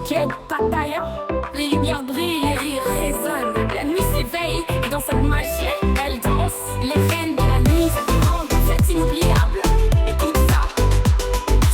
Quelle Pattaya. Les lumières brillent, les rires résonnent. La nuit s'éveille et dans sa magie elle danse. Les reines de la nuit, cette grande fête inoubliable. Écoute ça.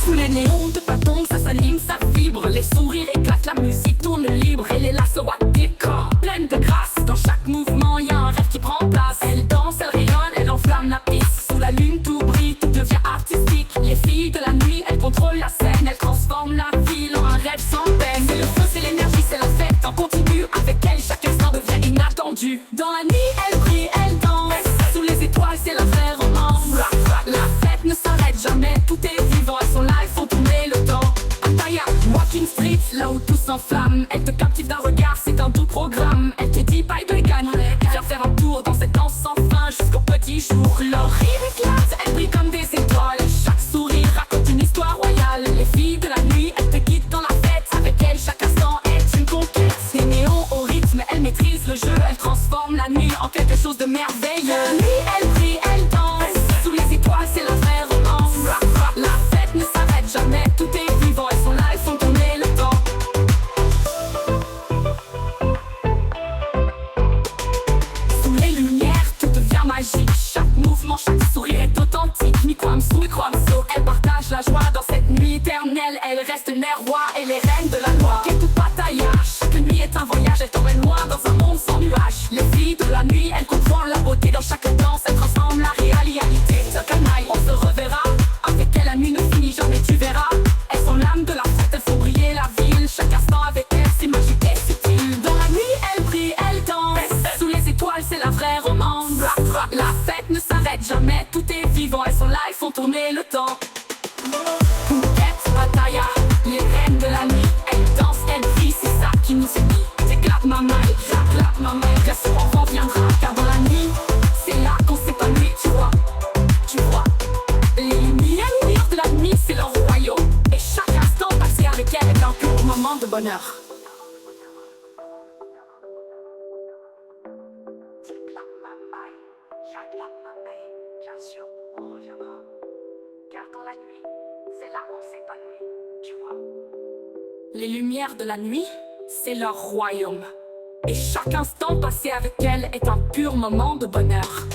Sous les néons de Patong, ça s'anime, ça vibre. Les sourires éclatent, la musique tourne libre. Et les lassos à décor, pleine de grâce. Dans chaque mouvement, y a un rêve qui prend place. Elle danse, elle rayonne, elle enflamme la piste. Sous la lune, tout brille, tout devient artistique. Les filles de la nuit, elles contrôlent la scène. Elles transforment la ville en un rêve sans peine. C'est le feu, c'est l'énergie, c'est la fête en continu. Avec elle, chaque instant devient inattendu. Dans la nuit, elle brille, elle danse. Sous les étoiles, c'est la vraie romance. La fête ne s'arrête jamais, tout est vivant. Elles sont là, elles font tourner le temps. Pattaya, Walking Street, là où tout s'enflamme. Elle te captive d'un regard, c'est un doux programme. Elle te dit bye bye gagne. Viens faire un tour dans cette danse sans fin jusqu'au petit jour. Leur rire éclate, elles brillent comme des étoiles. Chaque sourire raconte une histoire royale. Les filles de la nuit, elles te guident dans la fête. Avec elles, chaque instant est une conquête. Ces néons au rythme, elles maîtrisent le jeu. Elles transforment la nuit en quelque chose de merveilleux. La nuit, elle brille, elle danse. Sous les étoiles, c'est la vraie romance. La fête ne s'arrête jamais, tout est vivant. Elles sont là, elles font tourner le temps. Sous les lumières, tout devient magique. Chaque mouvement, chaque sourire est authentique. Mikwamso, elles partagent la joie dans cette nuit éternelle. Elles restent mères rois et les reines de la loi. Quelle Pattaya, chaque nuit est un voyage. Elles t'emmènent loin dans un monde sans nuages. Les filles de la nuit, elles comprennent la beauté. Dans chaque danse, elles transforment la réalité. Canaille, on se reverra. Avec elles, la nuit ne finit jamais, tu verras. Elles sont l'âme de la fête, elles font briller la ville. Chaque instant avec elles, c'est magique et subtil. Dans la nuit, elles brillent, elles dansent. Sous les étoiles, c'est la vraie romance. La fête ne s'arrête jamais, tout est vivant. Elles sont là, elles font tourner le temps. Phuket, Pattaya, les reines de la nuit. Elles dansent, elles brillent, c'est ça qui nous unit. J'éclate ma main, j'éclate ma main. Bien sûr, on reviendra, car dans la nuit, c'est là qu'on s'épanouit, tu vois. Tu vois. Les lumières de la nuit, c'est leur royaume. Et chaque instant passé avec elle est un pur moment de bonheur. Bien sûr, on reviendra. Car dans la nuit, c'est là qu'on s'épanouit, tu vois. Les lumières de la nuit, c'est leur royaume. Et chaque instant passé avec elle est un pur moment de bonheur.